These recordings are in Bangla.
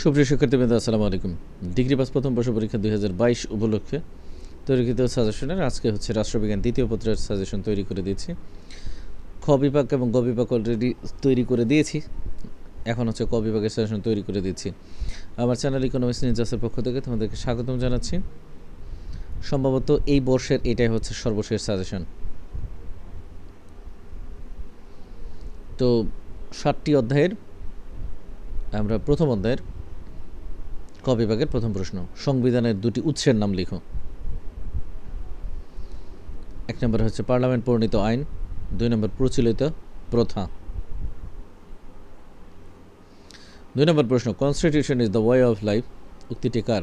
সুপ্রিয় শিক্ষার্থীবৃন্দ, আসসালামু আলাইকুম। ডিগ্রি পাস প্রথম বর্ষ পরীক্ষা 2022 উপলক্ষে তৈরিকৃত সাজেশনের আজকে হচ্ছে রাষ্ট্রবিজ্ঞান দ্বিতীয় পত্রের সাজেশন তৈরি করে দিয়েছি। খ বিভাগ এবং গ বিভাগ অলরেডি তৈরি করে দিয়েছি, এখন হচ্ছে ক বিভাগের সাজেশন তৈরি করে দিচ্ছি। আমার চ্যানেল ইকোনমিক্স নিনজাসের পক্ষ থেকে তোমাদেরকে স্বাগতম জানাচ্ছি। সম্ভবত এই বর্ষের এটাই হচ্ছে সর্বশেষ সাজেশন। তো 7টি অধ্যায়ের আমরা প্রথম অধ্যায়ের ক বিভাগের প্রথম প্রশ্ন, সংবিধানের দুটি উৎসের নাম লিখো। 1 নম্বর হচ্ছে পার্লামেন্ট প্রণীত আইন, 2 নম্বর প্রচলিত প্রথা। 2 নম্বর প্রশ্ন, constitution is the way of life উক্তিটি কার?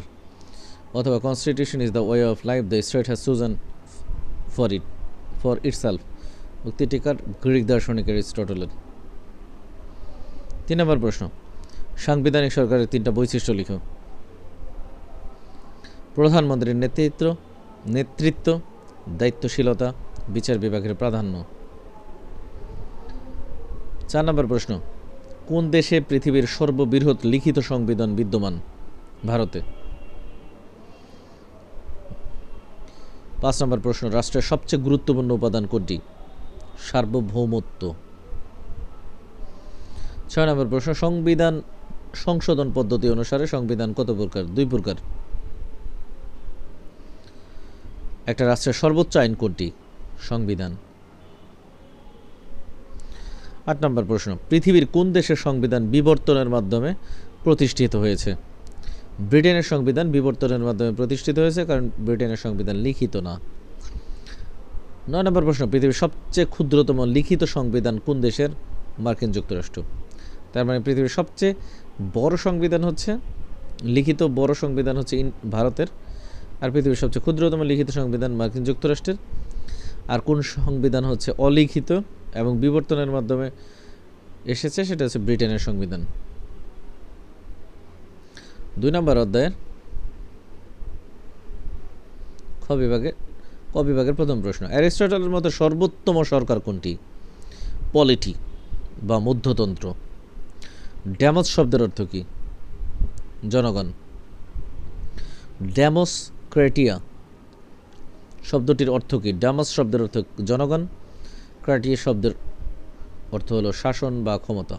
অথবা constitution is the way of life the state has chosen for itself উক্তিটি কার? গ্রিক দার্শনিক অ্যারিস্টটলের। 3 নম্বর প্রশ্ন, সাংবিধানিক সরকারের 3টা বৈশিষ্ট্য লিখো। প্রধানমন্ত্রীর নেতৃত্ব, দায়িত্বশীলতা, বিচার বিভাগের প্রাধান্য। 4 নম্বর প্রশ্ন, কোন দেশে পৃথিবীর সর্ববৃহৎ লিখিত সংবিধান বিদ্যমান? ভারতে। 5 নম্বর প্রশ্ন, রাষ্ট্রের সবচেয়ে গুরুত্বপূর্ণ উপাদান কোনটি? সার্বভৌমত্ব। 6 নম্বর প্রশ্ন, সংবিধান সংশোধন পদ্ধতি অনুসারে সংবিধান কত প্রকার? 2 প্রকার। একটা রাষ্ট্রের সর্বোচ্চ আইন কোনটি? সংবিধান। 8 নম্বর প্রশ্ন, পৃথিবীর কোন দেশের সংবিধান বিবর্তনের মাধ্যমে প্রতিষ্ঠিত হয়েছে? ব্রিটেনের সংবিধান বিবর্তনের মাধ্যমে প্রতিষ্ঠিত হয়েছে, কারণ ব্রিটেনের সংবিধান লিখিত না। 9 নম্বর প্রশ্ন, পৃথিবীর সবচেয়ে ক্ষুদ্রতম লিখিত সংবিধান কোন দেশের? মার্কিন যুক্তরাষ্ট্র। তার মানে পৃথিবীর সবচেয়ে বড় সংবিধান হচ্ছে লিখিত বড় সংবিধান হচ্ছে ভারতের, আর পৃথিবীর সবচেয়ে ক্ষুদ্রতম লিখিত সংবিধান মার্কিন যুক্তরাষ্ট্রের। আর কোন সংবিধান হচ্ছে অলিখিত এবং বিবর্তনের মাধ্যমে এসেছে? সেটা হচ্ছে ব্রিটেনের সংবিধান। 2 নম্বর অধ্যায়ের ক বিভাগের প্রথম প্রশ্ন, অ্যারিস্টটলের মতে সর্বোত্তম সরকার কোনটি? পলিটি বা মধ্যতন্ত্র। ডেমোস শব্দের অর্থ কি? জনগণ। ডেমোক্রেটিয়া শব্দটির অর্থ কি? ডেমোস শব্দের অর্থ জনগণ, ক্রাটিয়া শব্দের অর্থ হলো শাসন বা ক্ষমতা।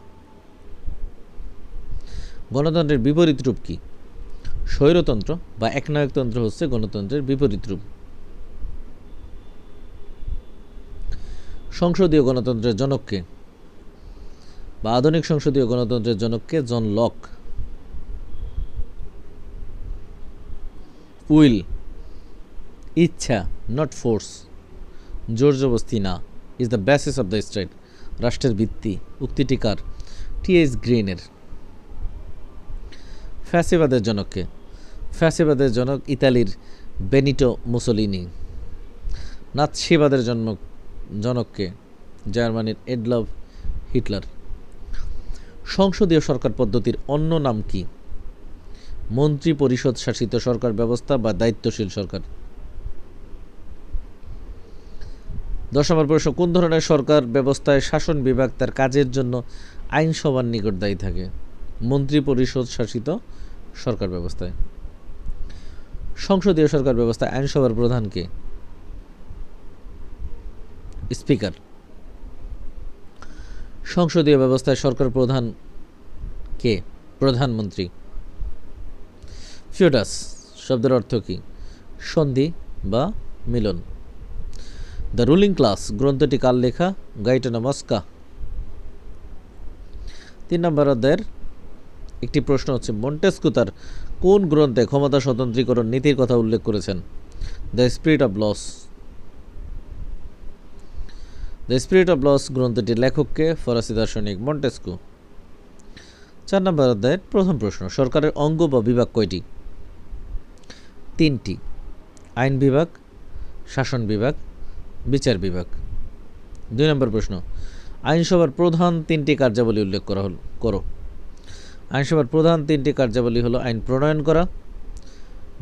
গণতন্ত্রের বিপরীত রূপ কি? স্বৈরতন্ত্র বা একনায়কতন্ত্র হচ্ছে গণতন্ত্রের বিপরীত রূপ। সংসদীয় গণতন্ত্রের জনককে বা আধুনিক সংসদীয় গণতন্ত্রের জনককে? John Locke. উইল ইচ্ছা, নট ফোর্স, জোর জবস্তি না, is the basis of the state রাষ্ট্রের ভিত্তি উক্তিটি কার? টি.এইচ. গ্রিনের। ফ্যাসিবাদের জনককে? ফ্যাসিবাদের জনক ইতালির বেনিটো মুসোলিনি। নাৎসিবাদের জনককে? জার্মানির এডলফ হিটলার। সংসদীয় সরকার পদ্ধতির অন্য নাম কি? মন্ত্রী পরিষদ শাসিত সরকার ব্যবস্থা বা দায়িত্বশীল সরকার। 10 নম্বর প্রশ্ন, কোন ধরনের সরকার ব্যবস্থায় শাসন বিভাগ তার কাজের জন্য আইনসভার নিকট দায়ী থাকে? মন্ত্রী পরিষদ শাসিত সরকার ব্যবস্থায়। সংসদীয় সরকার ব্যবস্থায় আইনসভার প্রধান কে? স্পিকার। সংসদীয় ব্যবস্থায় সরকার প্রধান কে? প্রধানমন্ত্রী। ফিউডাস শব্দের অর্থ কি? সন্ধি বা মিলন। দ্য রুলিং ক্লাস গ্রন্থটি কার লেখা? গাইটানো মস্কা। 3 নম্বর অধ্যায়ের একটি প্রশ্ন হচ্ছে, মন্টেস্কু তার কোন গ্রন্থে ক্ষমতা স্বতন্ত্রীকরণ নীতির কথা উল্লেখ করেছেন? The spirit of laws. The spirit of laws গ্রন্থটির লেখককে? ফরাসি দার্শনিক মন্টেস্কু। 4 নম্বর অধ্যায়ের প্রথম প্রশ্ন, সরকারের অঙ্গ বা বিভাগ কয়টি? 3টি। আইন বিভাগ, শাসন বিভাগ, বিচার বিভাগ। 2 নম্বর প্রশ্ন, আইনসভার প্রধান 3টি কার্যাবলী উল্লেখ করো। আইনসভার প্রধান 3টি কার্যাবলী হলো আইন প্রণয়ন করা,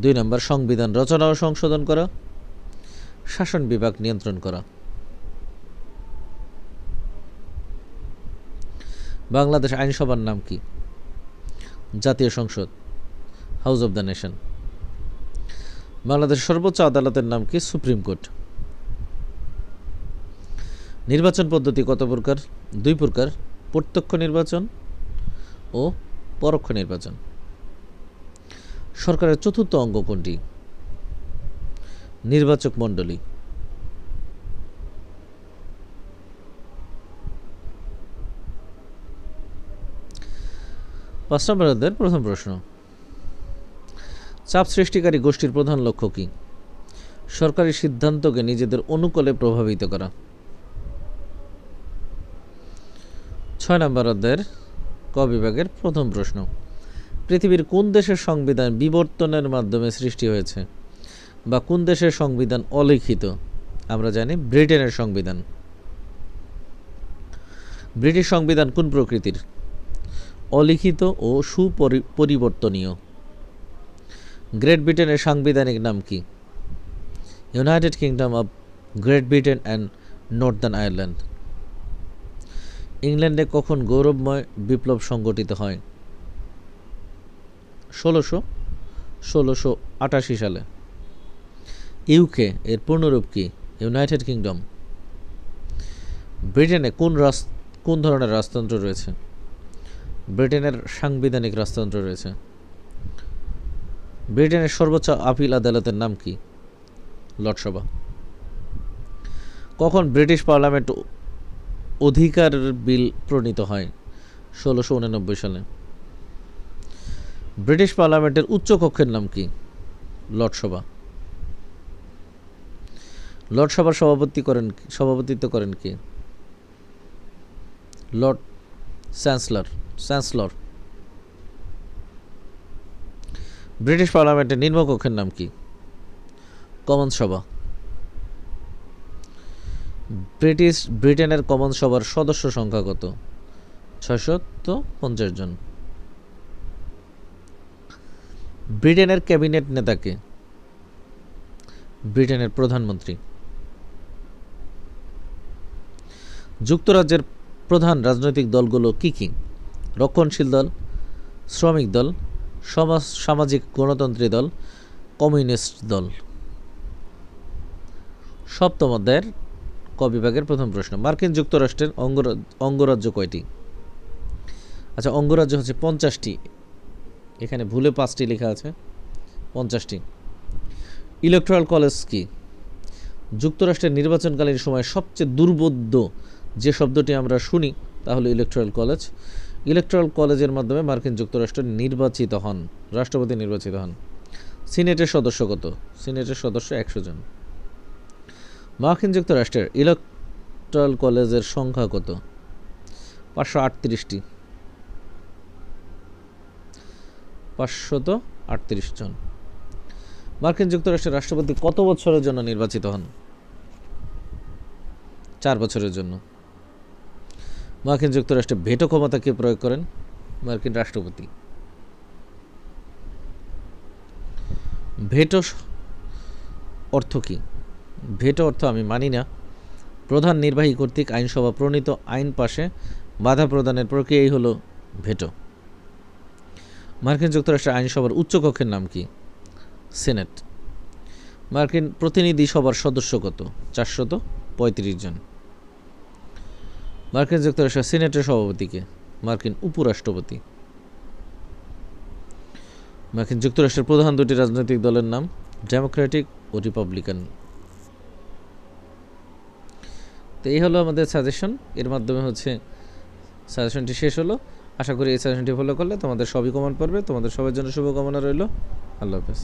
2 নম্বর সংবিধান রচনা ও সংশোধন করা, শাসন বিভাগ নিয়ন্ত্রণ করা। বাংলাদেশ আইনসভার নাম কি? জাতীয় সংসদ, হাউস অব দ্য নেশন। বাংলাদেশের সর্বোচ্চ আদালতের নাম কি? Supreme court. নির্বাচন পদ্ধতি কত প্রকার? 2 প্রকার, প্রত্যক্ষ নির্বাচন ও পরোক্ষ নির্বাচন। সরকারের চতুর্থ অঙ্গ কোনটি? নির্বাচক মণ্ডলী। 5 নম্বর অধ্যায়ের প্রথম প্রশ্ন, চাপ সৃষ্টিকারী গোষ্ঠীর প্রধান লক্ষ্য কি? সরকারি সিদ্ধান্তকে নিজেদের অনুকূলে প্রভাবিত করা। 6 নম্বর অধ্যায়ের ক বিভাগের প্রথম প্রশ্ন, পৃথিবীর কোন দেশের সংবিধান বিবর্তনের মাধ্যমে সৃষ্টি হয়েছে বা কোন দেশের সংবিধান অলিখিত? আমরা জানি ব্রিটেনের সংবিধান। ব্রিটিশ সংবিধান কোন প্রকৃতির? অলিখিত ও সুপরিবর্তনীয়। গ্রেট ব্রিটেনের সাংবিধানিক নাম কি? United kingdom of great Britain and Northern Ireland. ইংল্যান্ডে কখন গৌরবময় বিপ্লব সংগঠিত হয়? 1688 সালে। ইউকে এর পূর্ণরূপ কি? United kingdom. ব্রিটেনে কোন ধরনের রাজতন্ত্র রয়েছে? ব্রিটেনের সাংবিধানিক রাজতন্ত্র রয়েছে। ব্রিটেনের সর্বোচ্চ আপিল আদালতের নাম কি? লোকসভা। কখন ব্রিটিশ পার্লামেন্ট অধিকার বিল প্রণীত হয়? 1689 সালে। ব্রিটিশ পার্লামেন্টের উচ্চ কক্ষের নাম কি? লোকসভা। লোকসভার সভাপতিত্ব করেন কি? Lord chancellor. ব্রিটিশ পার্লামেন্টের নিম্নকক্ষের নাম কি? কমন সভা। ব্রিটেনের কমন সভার সদস্য সংখ্যা কত? 650 জন। ব্রিটেনের ক্যাবিনেট নেতাকে? ব্রিটেনের প্রধানমন্ত্রী। যুক্তরাজ্যের প্রধান রাজনৈতিক দলগুলো কি কি? রক্ষণশীল দল, শ্রমিক দল, সামাজিক গণতন্ত্রী দল, কমিউনিস্ট দল। সপ্তম অধ্যায়ের ক বিভাগের প্রথম প্রশ্ন, মার্কিন যুক্তরাষ্ট্রের অঙ্গরাজ্য কয়টি? আচ্ছা, অঙ্গরাজ্য হচ্ছে 50টি। এখানে ভুলে 5টি লেখা আছে, 50টি। ইলেকট্রাল কলেজ কি? যুক্তরাষ্ট্রের নির্বাচনকালীন সময় সবচেয়ে দুর্বোধ্য যে শব্দটি আমরা শুনি তা হলো ইলেকট্রাল কলেজ। ইলেকট্রাল কলেজের মাধ্যমে মার্কিন যুক্তরাষ্ট্র নির্বাচিত হন, রাষ্ট্রপতি নির্বাচিত হন। সিনেটের সদস্য কত? সিনেটের সদস্য 100 জন। মার্কিন যুক্তরাষ্ট্রের ইলেকট্রাল কলেজের সংখ্যা কত? 538টি। 538 জন। মার্কিন যুক্তরাষ্ট্রের রাষ্ট্রপতি কত বছরের জন্য নির্বাচিত হন? 4 বছরের জন্য। মার্কিন যুক্তরাষ্ট্রে ভেটো ক্ষমতা কে প্রয়োগ করেন? মার্কিন রাষ্ট্রপতি। ভেটো অর্থ কি? ভেটো অর্থ আমি মানি না। প্রধান নির্বাহী কর্তৃক আইনসভা প্রণীত আইন পাশে বাধা প্রদানের প্রক্রিয়াই হলো ভেটো। মার্কিন যুক্তরাষ্ট্রের আইনসভার উচ্চকক্ষের নাম কি? সেনেট। মার্কিন প্রতিনিধি সভার সদস্য কত? 435 জন। মার্কিন যুক্তরাষ্ট্রের সিনেটের সভাপতিকে? মার্কিন উপরাষ্ট্রপতি। মার্কিন যুক্তরাষ্ট্রের প্রধান দুটি রাজনৈতিক দলের নাম ডেমোক্রেটিক ও রিপাবলিকান। তো এই হলো আমাদের সাজেশন। এর মাধ্যমে সাজেশনটি শেষ হলো। আশা করি এই সাজেশনটি ফলো করলে তোমাদের সবই কমন পড়বে। তোমাদের সবার জন্য শুভকামনা রইল। আল্লাহ হাফেজ।